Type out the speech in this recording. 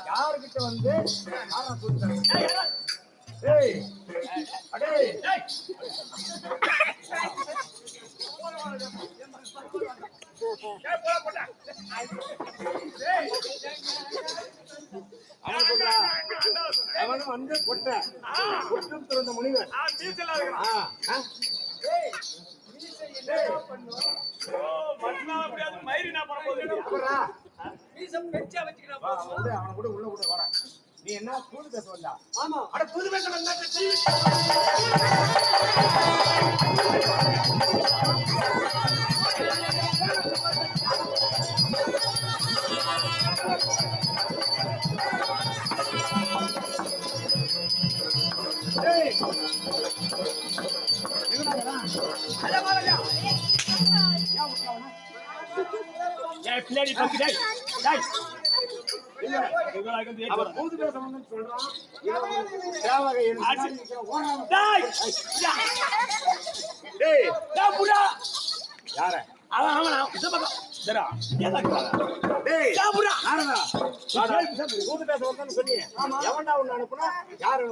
யாருக்கிட்ட வந்து அவனும் வந்து கொட்ட குற்றம் திறந்த முனிவன் அவனை கூட உள்ள கூட வர நீ என்ன புது பேச வந்தா? ஆமா, அட புது பேச வந்தா பின்னாடி புது பேச வந்து சொல்றான். யார புது பேச வந்தேன்னு சொன்னீங்க. எவன்டா ஒண்ணு அனுப்புனா யாரு